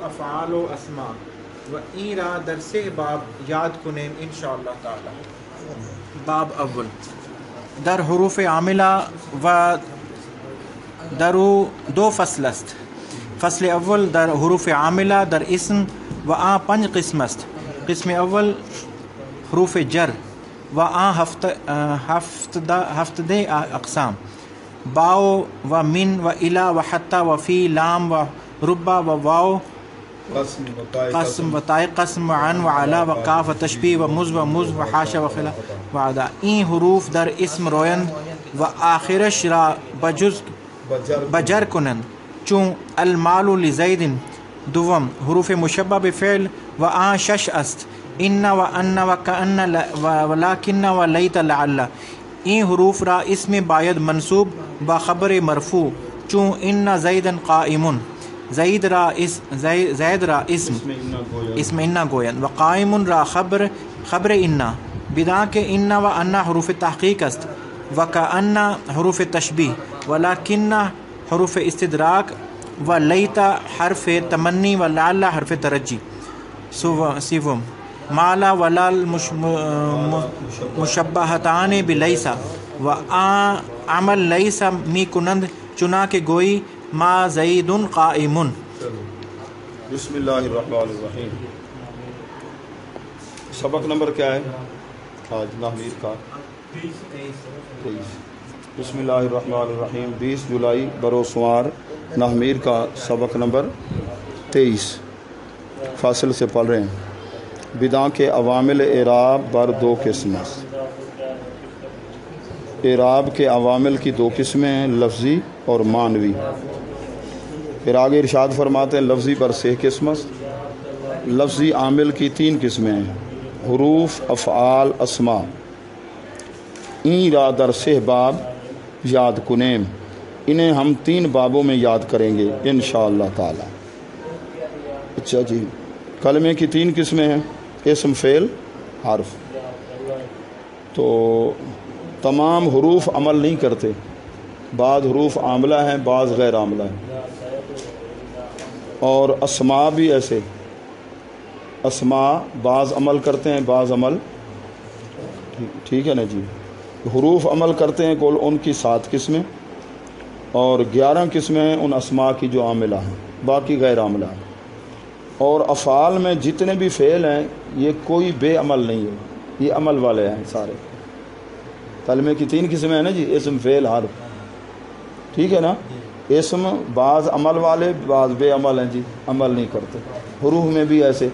افعال و اسما و این را در 3 باب یاد کنیم انشاءاللہ تعالی. باب اول در حروف عاملہ و در 2 فصل است. فصل اول در حروف عاملہ در اسم و 5 قسم است. قسم اول حروف جر و 17 اقسام: باو و من و الا و حتی و فی لام و ربا و واو قسم و تاء قسم و عن و علا و کاف و تشبیہ و مز و حاشا و خلا و عدا. این حروف در اسم رویند و آخرش را بجر کنند چون المال لزید. دوم حروف مشبہ بفعل و 6 است: ان و ان و کأن و لکن و لیت لعل. این حروف را اسم باید منصوب با خبر مرفوع چون ان زید قائم. زید را اسم ان گویند و قائم را خبر ان، بدان که ان و ان حروف تحقیق است و کأن حروف تشبیہ ولکن حروف استدراک و لیت حرف تمنی و لعل حرف ترجی. سوم مالا ولال مشبہتان بلیسا و عمل لیسا می کنند چنا کے گوئی ما زید قائم. بسم اللہ الرحمن الرحیم. سبق نمبر کیا ہے آج نحویر کا؟ 23. بسم اللہ الرحمن الرحیم. 20 جولائی بروسوار نحویر کا سبق نمبر 23 فاصل سے پڑھ رہے ہیں. بداں کے عوامل اعراب بر 2 قسم. اعراب کے عوامل کی 2 قسمیں ہیں، لفظی اور معنوی. پھر آگے ارشاد فرماتے ہیں لفظی پر 3 قسم. لفظی عامل کی 3 قسمیں ہیں: حروف، افعال، اسما. این را در 3 باب یاد کنیم. انہیں ہم 3 بابوں میں یاد کریں گے انشاءاللہ تعالی. اچھا جی، کلمے کی 3 قسمیں ہیں: اسم، فعل، حرف. تو تمام حروف عمل نہیں کرتے، بعض حروف عاملہ ہیں، بعض غیر عاملہ ہیں. اور اسماء بھی ایسے، اسماء بعض عمل کرتے ہیں، بعض عمل ٹھیک ہے نا جی. حروف عمل کرتے ہیں کل ان کی 7 قسمیں، اور 11 قسمیں ہیں ان اسماء کی جو عاملہ ہیں، باقی غیر عاملہ ہیں. اور افعال میں جتنے بھی فعل ہیں یہ کوئی بے عمل نہیں ہے، یہ عمل والے ہیں سارے. کلمے کی 3 قسمیں ہیں نا جی، اسم، فعل، حرف. ٹھیک ہے نا. اسم بعض عمل والے، بعض بے عمل ہیں جی، عمل نہیں کرتے. حروف میں بھی ایسے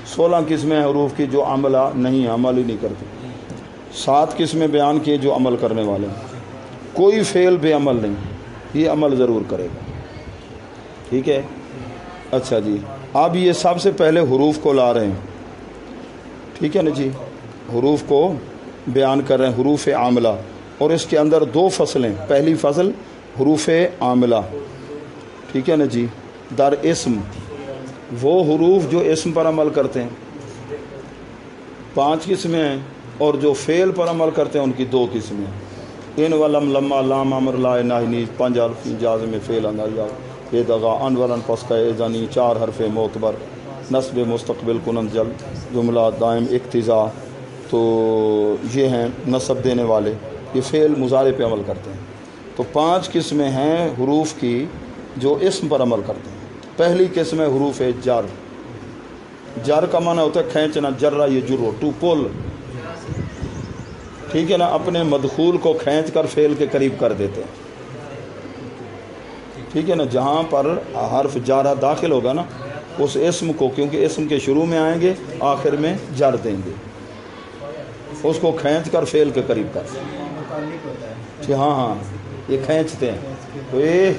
16 قسمیں ہیں حروف کی جو عملہ نہیں ہیں، عمل ہی نہیں کرتے. 7 قسمیں بیان کیے جو عمل کرنے والے ہیں. کوئی فعل بے عمل نہیں، یہ عمل ضرور کرے گا. ٹھیک ہے. اچھا جی، اب یہ سب سے پہلے حروف کو لا رہے ہیں. ٹھیک ہے نا جی، حروف کو بیان کر رہے ہیں، حروف عاملہ. اور اس کے اندر 2 فصلیں. پہلی فصل حروف عاملہ. ٹھیک ہے نا جی. در اسم وہ حروف جو اسم پر عمل کرتے ہیں 5 قسمیں ہیں، اور جو فعل پر عمل کرتے ہیں ان کی 2 قسمیں ہیں. ان ولم لما لام امر لا ناہنی 5 حرف جازم فعل اندازہ بے دغا ان ولن پس کا ایزانی 4 حرف معتبر نصب مستقبل کنند جلد جملہ دائم اقتضا. تو یہ ہیں نصب دینے والے، یہ فعل مضارع پہ عمل کرتے ہیں. تو 5 قسمیں ہیں حروف کی جو اسم پر عمل کرتے ہیں. پہلی قسم ہے حروف جر. جر کا معنی ہوتا ہے کھینچنا، جرہ یہ جرو ٹو پول. ٹھیک ہے نا. اپنے مدخول کو کھینچ کر فعل کے قریب کر دیتے ہیں. ٹھیک ہے نا. جہاں پر حرف جارہ داخل ہوگا نا اس اسم کو، کیونکہ اسم کے شروع میں آئیں گے آخر میں جر دیں گے، اس کو کھینچ کر فعل کے قریب کرتے ہیں. ہاں ہاں یہ کھینچتے ہیں. تو یہ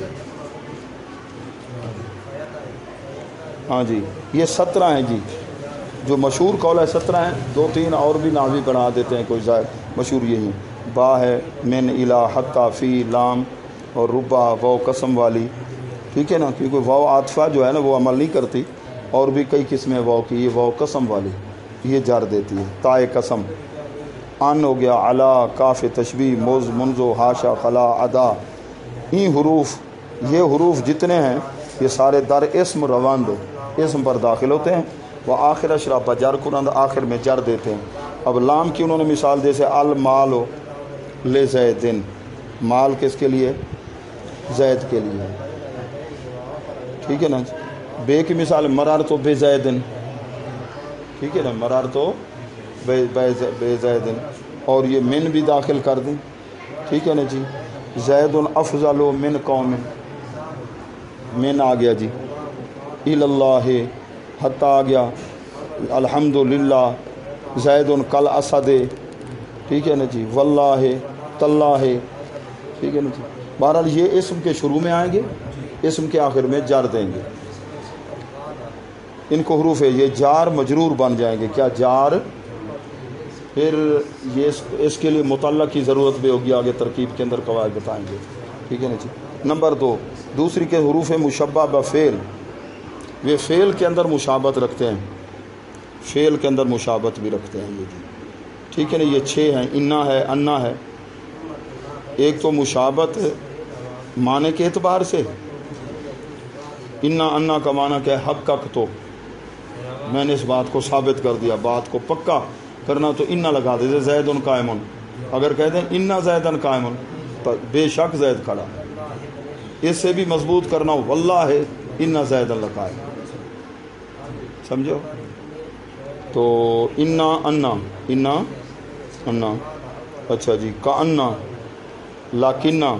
ہاں جی یہ 17 ہیں جی، جو مشہور قول ہے 17 ہیں. 2-3 اور بھی ناوی بنا دیتے ہیں کوئی زائد، مشہور یہی ہیں. با ہے، من، الا، حتی، فی، لام اور ربا، واو قسم والی. ٹھیک ہے نا. کیونکہ واو عاطفہ جو ہے نا وہ عمل نہیں کرتی. اور بھی کئی قسمیں واو کی، یہ واو قسم والی یہ جر دیتی ہے. تائے قسم. ان ہو گیا، علا، کاف تشبیہ، مز، منزو، حاشا، خلا، ادا. یہ حروف جتنے ہیں یہ سارے در اسم روند اسم پر داخل ہوتے ہیں. وہ آخر اشرا بجر قرآن آخر میں جر دیتے ہیں. اب لام کی انہوں نے مثال جیسے المال لے زیدن، مال کس کے لیے؟ زید کے لیے. ٹھیک ہے نا. بے کی مثال مرار تو بے زیدن، ٹھیک ہے نا، مرار تو بے زیدن. اور یہ من بھی داخل کر دیں. ٹھیک ہے نا جی. زید افضل من قوم، من آ گیا جی. اللہ حتیٰ آ گیا. الحمدللہ. زید کل اسد، ٹھیک ہے نا جی. واللہ تاللہ، ٹھیک ہے نا جی. بہرحال یہ اسم کے شروع میں آئیں گے، اسم کے آخر میں جار دیں گے. ان کو حروف ہے یہ جار مجرور بن جائیں گے. کیا جار؟ پھر یہ اس کے لیے متعلق کی ضرورت بھی ہوگی، آگے ترکیب کے اندر قواعد بتائیں گے. ٹھیک ہے نا جی. نمبر 2 دوسری کے حروف مشبہ بفعل، یہ فعل کے اندر مشابہت رکھتے ہیں، فعل کے اندر مشابہت بھی رکھتے ہیں یہ جی. ٹھیک ہے نا. یہ 6 ہیں. انا ہے، انا ہے. ایک تو مشابہت معنی کے اعتبار سے، انا انا کا معنی کیا ہے؟ حق تو میں نے اس بات کو ثابت کر دیا. بات کو پکا کرنا تو انا لگا دے. زید قائم، اگر کہتے ہیں انا زید قائم، بے شک زید کھڑا. اس سے بھی مضبوط کرنا ہو واللہ انا زید قائم. سمجھو. تو انا انا انا انا. اچھا جی. کا انا لاکنہ.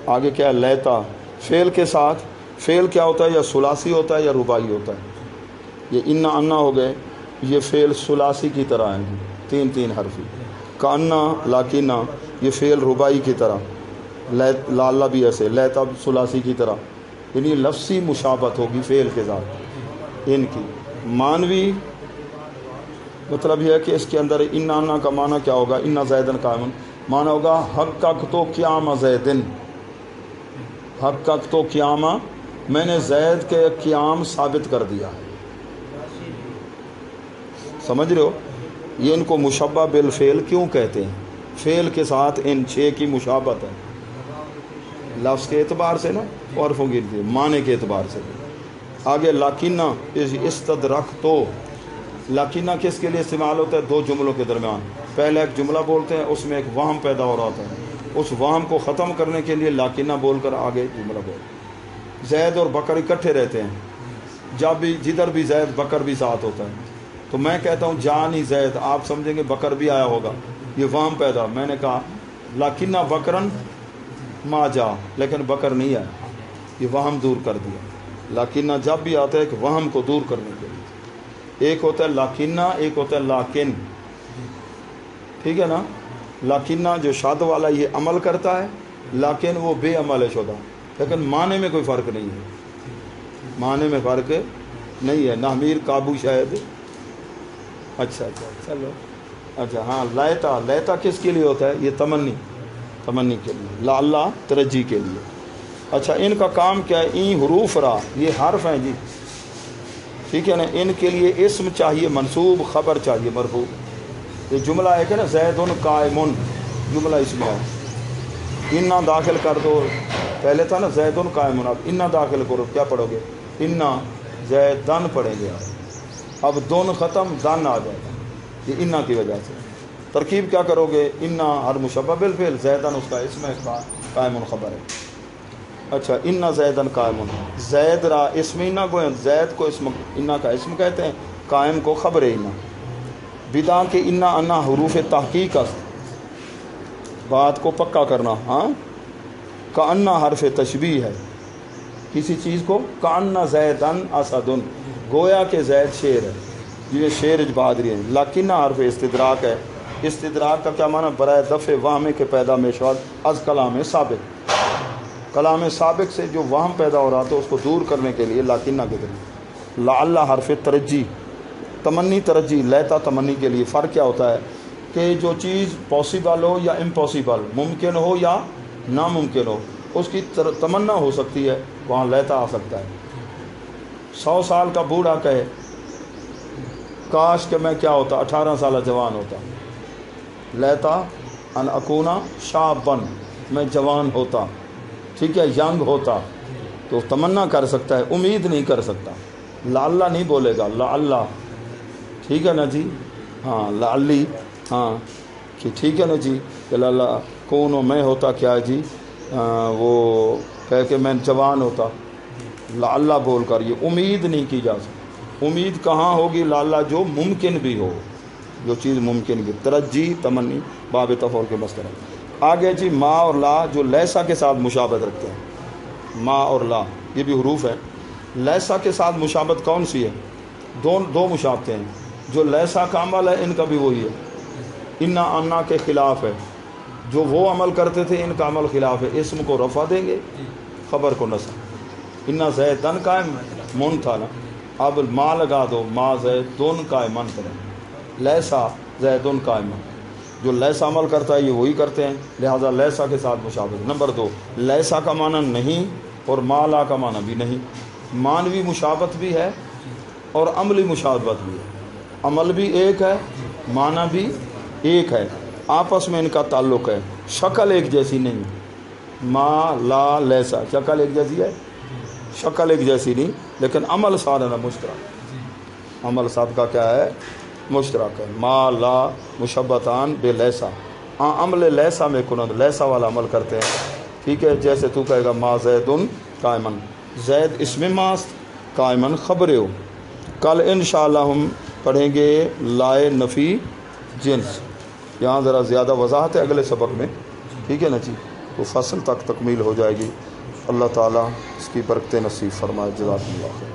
آگے کیا ہے؟ لیتا. فعل کے ساتھ، فعل کیا ہوتا ہے؟ یا ثلاثی ہوتا ہے یا رباعی ہوتا ہے. یہ انا انا ہو گئے، یہ فعل ثلاثی کی طرح ہیں، 3 حرفی. کا انا لاکنہ یہ فعل رباعی کی طرح. لالا بھی ایسے، لیتا ثلاثی کی طرح. یعنی لفظی مشابہت ہوگی فعل کے ساتھ ان کی. معنوی مطلب یہ ہے کہ اس کے اندر انا انا کا معنی کیا ہوگا؟ انا زیدن قائم، معنی ہوگا حق تو قیام زیدن. حق تو قیام، میں نے زید کے قیام ثابت کر دیا. سمجھ رہے ہو؟ یہ ان کو مشبہ بالفعل کیوں کہتے ہیں؟ فعل کے ساتھ ان 6 کی مشابہت ہے، لفظ کے اعتبار سے نا، اور معنی کے اعتبار سے. آگے لاکنہ استدرک تو. لاکنہ کس کے لیے استعمال ہوتا ہے؟ 2 جملوں کے درمیان. پہلے ایک جملہ بولتے ہیں، اس میں ایک وہم پیدا ہو رہا ہوتا ہے، اس وہم کو ختم کرنے کے لیے لاکنہ بول کر آگے جملہ بول. زید اور بکر اکٹھے رہتے ہیں، جب بھی جدھر بھی زید بکر بھی ساتھ ہوتا ہے. تو میں کہتا ہوں جانی زید، آپ سمجھیں گے بکر بھی آیا ہوگا. یہ وہم پیدا. میں نے کہا لاکنہ بکرن ما جا، لیکن بکر نہیں آیا. یہ وہم دور کر دیا. لاکنہ جب بھی آتا ہے کہ وہم کو دور کرنے کے لیے. ایک ہوتا ہے لاکنہ، ایک ہوتا ہے لاکن. ٹھیک ہے نا. لاکنہ جو شاد والا یہ عمل کرتا ہے، لاکن وہ بے عمل ہے شدہ. لیکن معنی میں کوئی فرق نہیں ہے، معنی میں فرق نہیں ہے. نحمیر قابو شاید. اچھا چلو. اچھا ہاں. لیتا، لیتا کس کے لیے ہوتا ہے؟ یہ تمنی، تمنی کے لیے. لا اللہ ترجی کے لیے. اچھا ان کا کام کیا ہے؟ این حروف را، یہ حرف ہیں جی. ٹھیک ہے نا. ان کے لیے اسم چاہیے منصوب، خبر چاہیے مرفوع. یہ جملہ ہے کہ نا زید قائم، جملہ اس میں ہے. انا داخل کر دو. پہلے تھا نا زید قائم، اب انا داخل کرو. کیا پڑھو گے؟ انا زیدن پڑھیں گے. اب دون ختم، دن آ جائے گا. یہ انا کی وجہ سے. ترکیب کیا کرو گے؟ انا ہر مشبہ بالفعل، زیدن اس کا اسم ہے، قائم خبر ہے. اچھا. انا زیدن قائم، زید را اسم انا کو، زید کو اسم انا کا اسم کہتے ہیں، قائم کو خبر انا. بدا کے انا انا حروف تحقیق است، بات کو پکا کرنا. ہاں. کأن حرف تشبیہ ہے کسی چیز کو. کأن زیدن اسدن، گویا کہ زید شیر ہے. یہ شیر بہادری ہے. لیکن حرف استدراک ہے. استدراک کا کیا معنی؟ برائے دفع وہم کے پیدا میں شاد از کلام سابق. کلام سابق سے جو وہم پیدا ہو رہا تھا اس کو دور کرنے کے لیے لاکنہ کے ذریعے. لعل حرف ترجی، تمنی ترجی. لیتا تمنی کے لیے. فرق کیا ہوتا ہے؟ کہ جو چیز پاسبل ہو یا امپاسبل، ممکن ہو یا ناممکن ہو، اس کی تمنا ہو سکتی ہے، وہاں لیتا آ سکتا ہے. 100 سال کا بوڑھا کہے کاش کہ میں کیا ہوتا 18 سالہ جوان ہوتا. لیتا ان اکونا شابن، میں جوان ہوتا. ٹھیک ہے. ینگ ہوتا. تو تو تمنا کر سکتا ہے، امید نہیں کر سکتا. لعلہ نہیں بولے گا، لعلہ. ٹھیک ہے نا جی؟ ہاں لعلی، ہاں کہ ٹھیک ہے نا جی کہ لعلہ کون میں ہوتا کیا جی وہ کہہ کے میں جوان ہوتا. لعلہ بول کر یہ امید نہیں کی جا سکتی. امید کہاں ہوگی؟ لعلہ جو ممکن بھی ہو، جو چیز ممکن بھی. ترجی تمنی باب تفعول کے مسئلہ. آگے جی ما اور لا جو لیسا کے ساتھ مشابہت رکھتے ہیں. ما اور لا یہ بھی حروف ہے. لیسا کے ساتھ مشابہت کون سی ہے؟ دو مشابہتیں ہیں. جو لیسا کا عمل ہے ان کا بھی وہی ہے. انا انا کے خلاف ہے. جو وہ عمل کرتے تھے ان کا عمل خلاف ہے. اسم کو رفع دیں گے، خبر کو نصب. انا زیدن قائم من تھا نا، اب ما لگا دو، ما زیدن قائمن کریں. لیسا زیدن قائمن، جو لیسا عمل کرتا ہے یہ وہی کرتے ہیں، لہذا لیسا کے ساتھ مشابہت. نمبر 2، لیسا کا معنی نہیں اور ما لا کا معنی بھی نہیں. معنوی مشابہت بھی ہے اور عملی مشابہت بھی ہے. عمل بھی ایک ہے، معنی بھی ایک ہے، آپس میں ان کا تعلق ہے. شکل ایک جیسی نہیں. ما لا لیسا شکل ایک جیسی ہے، شکل ایک جیسی نہیں، لیکن عمل سارا نہ مشترک. عمل سب کا کیا ہے؟ مشترک ہے. ما لا مشبتان بے لیسا. عمل لیسا میں کنند لیسا والا عمل کرتے ہیں. ٹھیک ہے، جیسے تو کہے گا ما زیدن قائمن، زید اسم ماست، قائمن خبر ہو. کل انشاءاللہ ہم پڑھیں گے لائے نفی جنس. یہاں ذرا زیادہ وضاحت ہے اگلے سبق میں. ٹھیک ہے نا جی؟ تو فصل تک تکمیل ہو جائے گی. اللہ تعالیٰ اس کی برکتیں نصیب فرمائے. جزاکم اللہ خیر.